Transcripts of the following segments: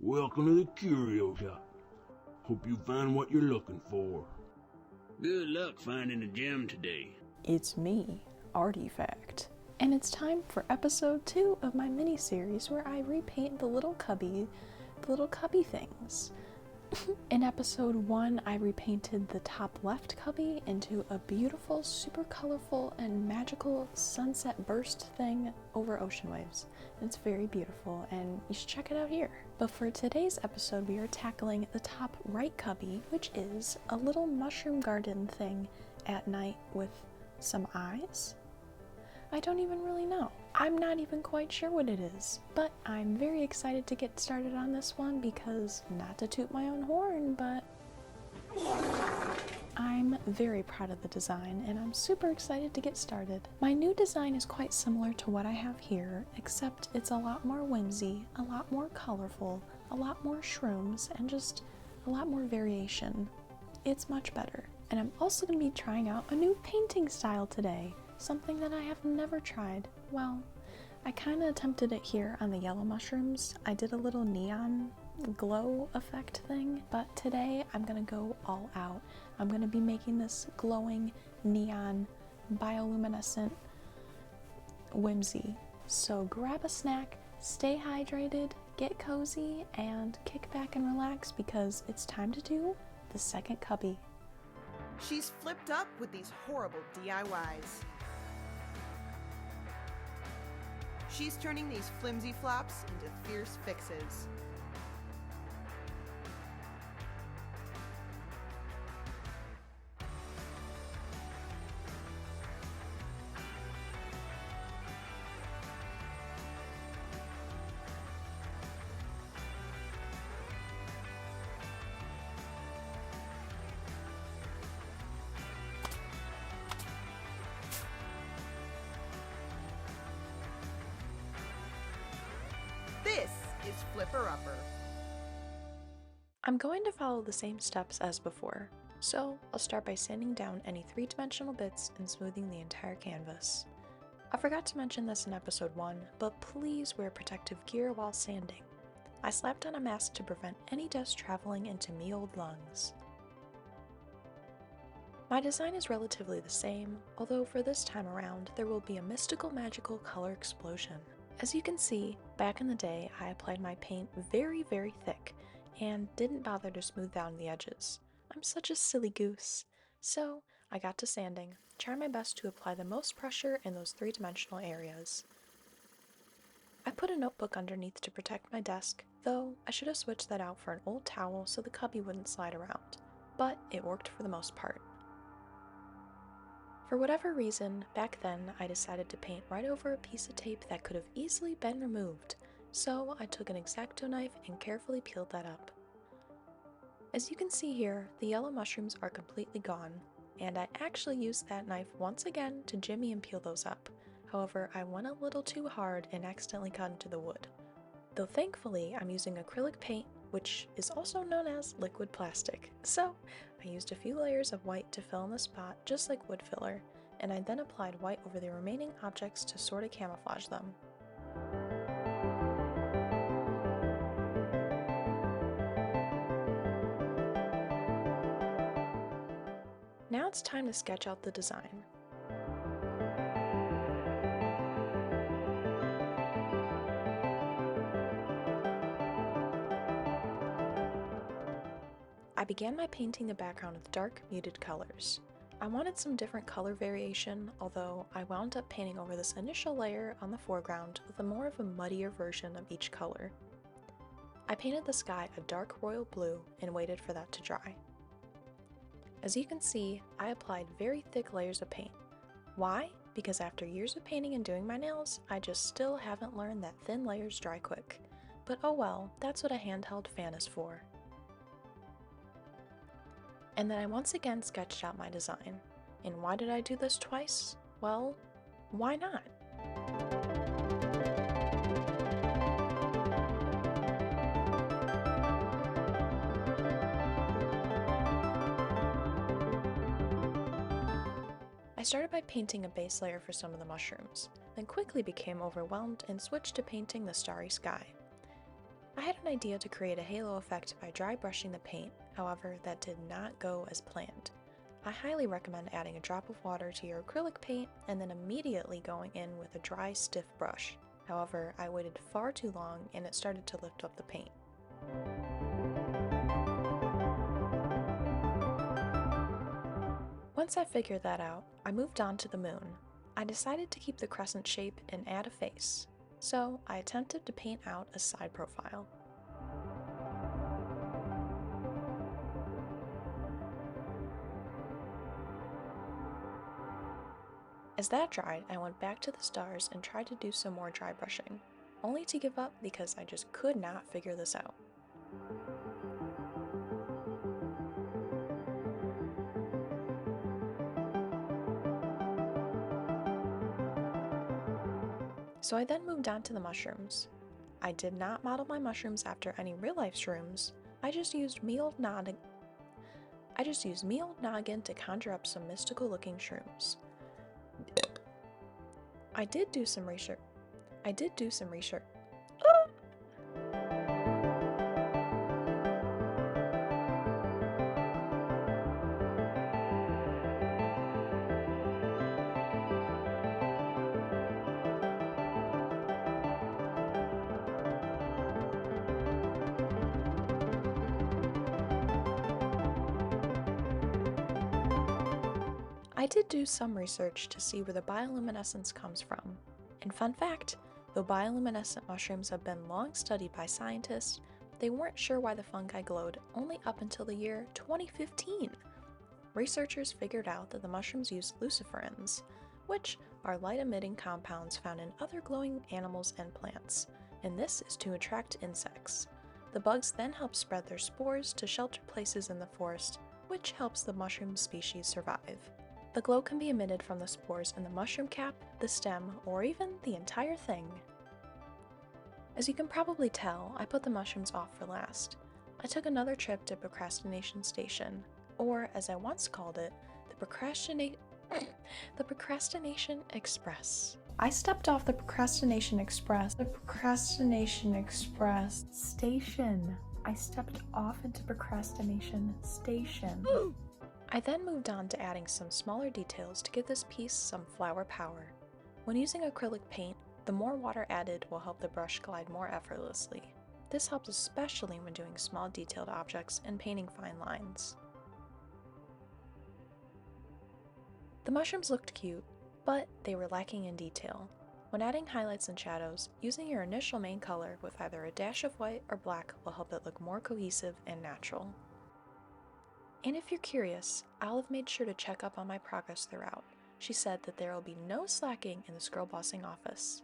Welcome to the curio shop. Hope you find what you're looking for. Good luck finding a gem today. It's me, Artifact, and it's time for episode 2 of my mini-series where I repaint the little cubby things. In episode 1, I repainted the top left cubby into a beautiful, super colorful, and magical sunset burst thing over ocean waves. It's very beautiful, and you should check it out here. But for today's episode, we are tackling the top right cubby, which is a little mushroom garden thing at night with some eyes? I don't even really know. I'm not even quite sure what it is, but I'm very excited to get started on this one because, not to toot my own horn, but I'm very proud of the design and I'm super excited to get started. My new design is quite similar to what I have here, except it's a lot more whimsy, a lot more colorful, a lot more shrooms, and just a lot more variation. It's much better. And I'm also going to be trying out a new painting style today. Something that I have never tried. Well, I kind of attempted it here on the yellow mushrooms. I did a little neon glow effect thing, but today I'm gonna go all out. I'm gonna be making this glowing neon bioluminescent whimsy. So grab a snack, stay hydrated, get cozy, and kick back and relax because it's time to do the second cubby. She's flipped up with these horrible DIYs. She's turning these flimsy flops into fierce fixes. This is Flipper Upper. I'm going to follow the same steps as before, so I'll start by sanding down any three-dimensional bits and smoothing the entire canvas. I forgot to mention this in episode 1, but please wear protective gear while sanding. I slapped on a mask to prevent any dust traveling into me old lungs. My design is relatively the same, although for this time around there will be a mystical magical color explosion. As you can see, back in the day I applied my paint very thick and didn't bother to smooth down the edges. I'm such a silly goose. So I got to sanding, trying my best to apply the most pressure in those three-dimensional areas. I put a notebook underneath to protect my desk, though I should have switched that out for an old towel so the cubby wouldn't slide around, but it worked for the most part. For whatever reason, back then I decided to paint right over a piece of tape that could have easily been removed, so I took an X-Acto knife and carefully peeled that up. As you can see here, the yellow mushrooms are completely gone, and I actually used that knife once again to jimmy and peel those up. However, I went a little too hard and accidentally cut into the wood. Though thankfully I'm using acrylic paint, which is also known as liquid plastic, so I used a few layers of white to fill in the spot just like wood filler, and I then applied white over the remaining objects to sort of camouflage them. Now it's time to sketch out the design. I began by painting the background with dark, muted colors. I wanted some different color variation, although I wound up painting over this initial layer on the foreground with a more of a muddier version of each color. I painted the sky a dark royal blue and waited for that to dry. As you can see, I applied very thick layers of paint. Why? Because after years of painting and doing my nails, I just still haven't learned that thin layers dry quick. But oh well, that's what a handheld fan is for. And then I once again sketched out my design. And why did I do this twice? Well, why not? I started by painting a base layer for some of the mushrooms, then quickly became overwhelmed and switched to painting the starry sky. I had an idea to create a halo effect by dry brushing the paint, however that did not go as planned. I highly recommend adding a drop of water to your acrylic paint and then immediately going in with a dry, stiff brush. However, I waited far too long and it started to lift up the paint. Once I figured that out, I moved on to the moon. I decided to keep the crescent shape and add a face, so I attempted to paint out a side profile. As that dried, I went back to the stars and tried to do some more dry brushing, only to give up because I just could not figure this out. So I then moved on to the mushrooms. I did not model my mushrooms after any real-life shrooms. I just used me old noggin to conjure up some mystical-looking shrooms. I did do some research. I did do some research to see where the bioluminescence comes from. And fun fact, though bioluminescent mushrooms have been long studied by scientists, they weren't sure why the fungi glowed only up until the year 2015. Researchers figured out that the mushrooms use luciferins, which are light-emitting compounds found in other glowing animals and plants, and this is to attract insects. The bugs then help spread their spores to sheltered places in the forest, which helps the mushroom species survive. The glow can be emitted from the spores in the mushroom cap, the stem, or even the entire thing. As you can probably tell, I put the mushrooms off for last. I took another trip to Procrastination Station, or as I once called it, the Procrastination Express. I stepped off the Procrastination Express station. I stepped off into Procrastination Station. I then moved on to adding some smaller details to give this piece some flower power. When using acrylic paint, the more water added will help the brush glide more effortlessly. This helps especially when doing small detailed objects and painting fine lines. The mushrooms looked cute, but they were lacking in detail. When adding highlights and shadows, using your initial main color with either a dash of white or black will help it look more cohesive and natural. And if you're curious, Olive made sure to check up on my progress throughout. She said that there will be no slacking in the scroll bossing office.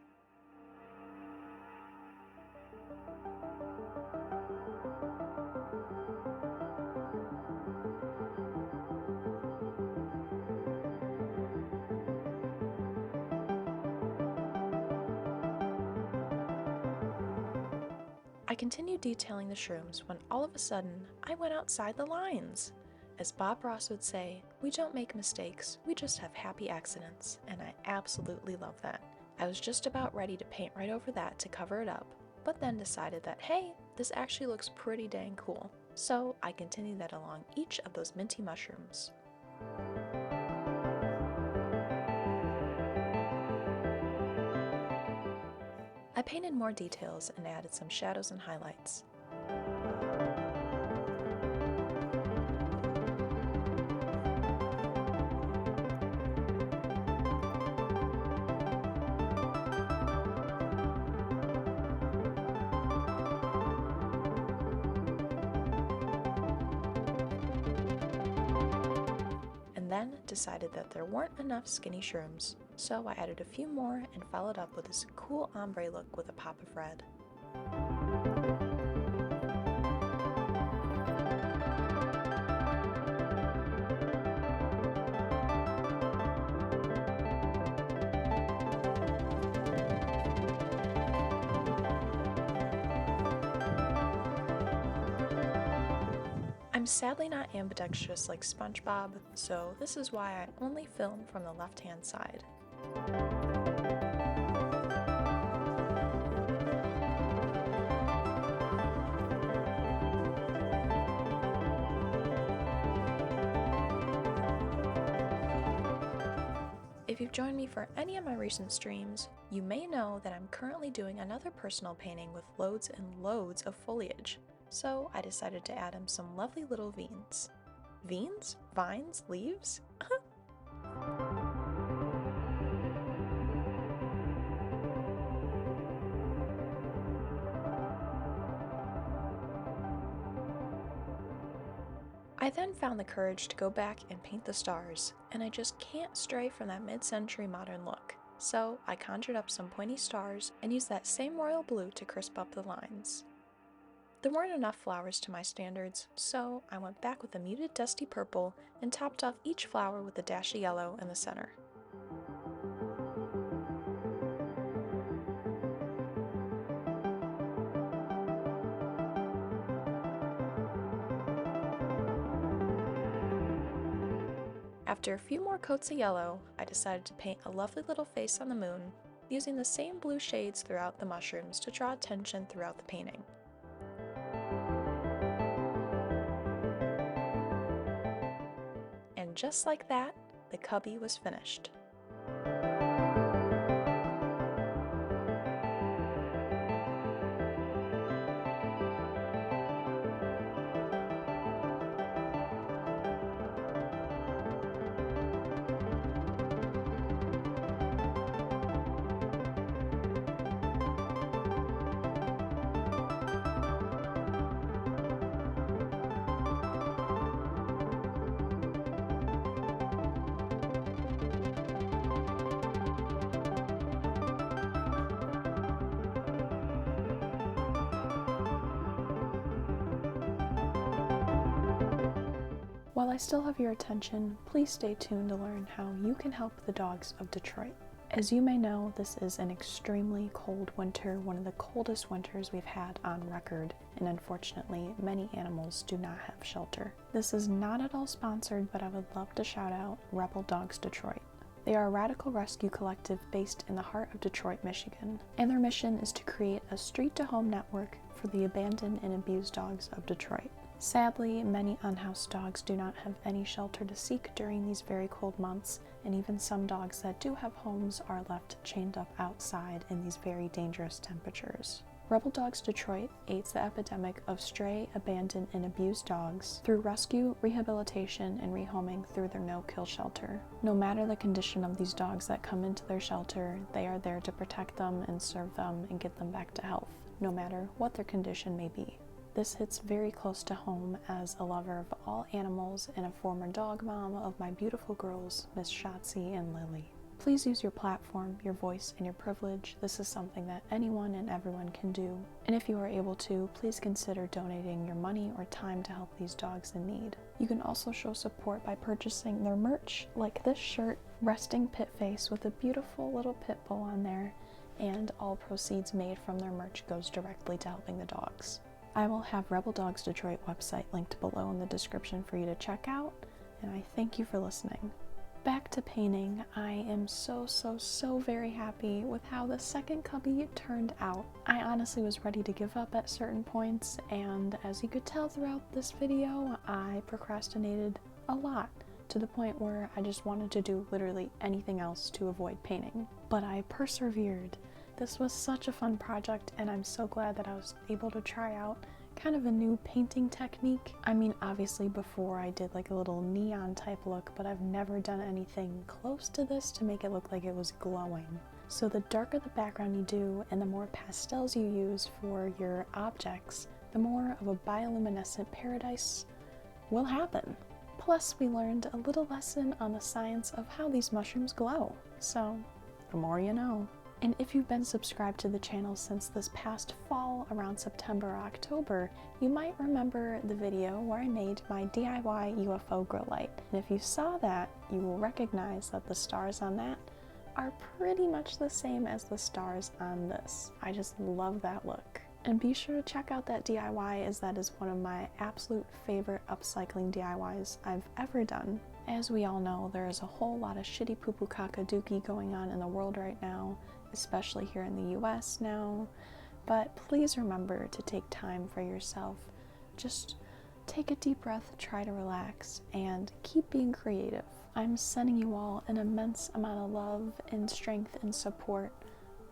I continued detailing the shrooms when all of a sudden, I went outside the lines. As Bob Ross would say, we don't make mistakes, we just have happy accidents, and I absolutely love that. I was just about ready to paint right over that to cover it up, but then decided that, hey, this actually looks pretty dang cool. So I continued that along each of those minty mushrooms. I painted more details and added some shadows and highlights. Then decided that there weren't enough skinny shrooms, so I added a few more and followed up with this cool ombre look with a pop of red. I'm sadly not ambidextrous like SpongeBob, so this is why I only film from the left-hand side. If you've joined me for any of my recent streams, you may know that I'm currently doing another personal painting with loads and loads of foliage, so I decided to add in some lovely little veins. Veins? Vines? Leaves? I then found the courage to go back and paint the stars, and I just can't stray from that mid-century modern look. So I conjured up some pointy stars and used that same royal blue to crisp up the lines. There weren't enough flowers to my standards, so I went back with a muted dusty purple and topped off each flower with a dash of yellow in the center. After a few more coats of yellow, I decided to paint a lovely little face on the moon, using the same blue shades throughout the mushrooms to draw attention throughout the painting. And just like that, the cubby was finished. While I still have your attention, please stay tuned to learn how you can help the dogs of Detroit. As you may know, this is an extremely cold winter, one of the coldest winters we've had on record, and unfortunately, many animals do not have shelter. This is not at all sponsored, but I would love to shout out Rebel Dogs Detroit. They are a radical rescue collective based in the heart of Detroit, Michigan, and their mission is to create a street-to-home network for the abandoned and abused dogs of Detroit. Sadly, many unhoused dogs do not have any shelter to seek during these very cold months, and even some dogs that do have homes are left chained up outside in these very dangerous temperatures. Rebel Dogs Detroit aids the epidemic of stray, abandoned, and abused dogs through rescue, rehabilitation, and rehoming through their no-kill shelter. No matter the condition of these dogs that come into their shelter, they are there to protect them and serve them and get them back to health, no matter what their condition may be. This hits very close to home as a lover of all animals and a former dog mom of my beautiful girls, Miss Shotzi and Lily. Please use your platform, your voice, and your privilege. This is something that anyone and everyone can do. And if you are able to, please consider donating your money or time to help these dogs in need. You can also show support by purchasing their merch, like this shirt, Resting Pit Face, with a beautiful little pit bull on there, and all proceeds made from their merch goes directly to helping the dogs. I will have Rebel Dogs Detroit website linked below in the description for you to check out, and I thank you for listening. Back to painting, I am so very happy with how the second cubby turned out. I honestly was ready to give up at certain points, and as you could tell throughout this video, I procrastinated a lot, to the point where I just wanted to do literally anything else to avoid painting. But I persevered. This was such a fun project, and I'm so glad that I was able to try out kind of a new painting technique. I mean, obviously before I did like a little neon type look, but I've never done anything close to this to make it look like it was glowing. So the darker the background you do and the more pastels you use for your objects, the more of a bioluminescent paradise will happen. Plus, we learned a little lesson on the science of how these mushrooms glow. So, the more you know. And if you've been subscribed to the channel since this past fall, around September or October, you might remember the video where I made my DIY UFO grow light. And if you saw that, you will recognize that the stars on that are pretty much the same as the stars on this. I just love that look. And be sure to check out that DIY, as that is one of my absolute favorite upcycling DIYs I've ever done. As we all know, there is a whole lot of shitty poo-poo caca-dookie going on in the world right now, especially here in the US now, but please remember to take time for yourself. Just Take a deep breath, try to relax, and keep being creative. I'm sending you all an immense amount of love and strength and support.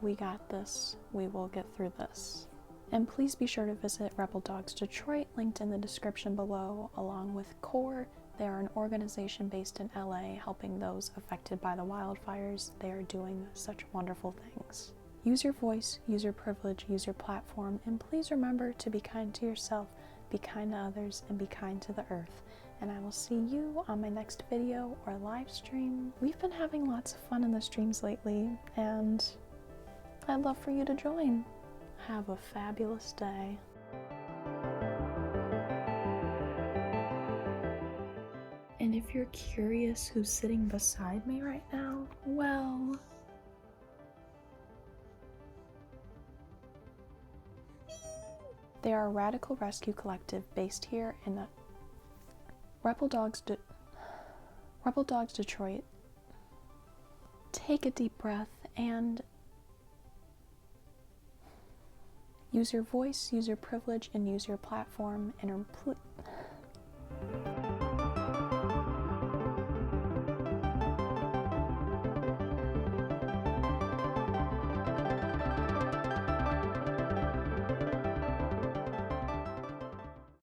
We got this. We will get through this. And please be sure to visit Rebel Dogs Detroit, linked in the description below, along with CORE. They are an organization based in LA helping those affected by the wildfires. They are doing such wonderful things. Use your voice, use your privilege, use your platform, and please remember to be kind to yourself, be kind to others, and be kind to the earth. And I will see you on my next video or live stream. We've been having lots of fun in the streams lately, and I'd love for you to join. Have a fabulous day. And if you're curious who's sitting beside me right now, well, they are a radical rescue collective based here in Rebel Dogs Detroit. Take a deep breath and use your voice, use your privilege, and use your platform, and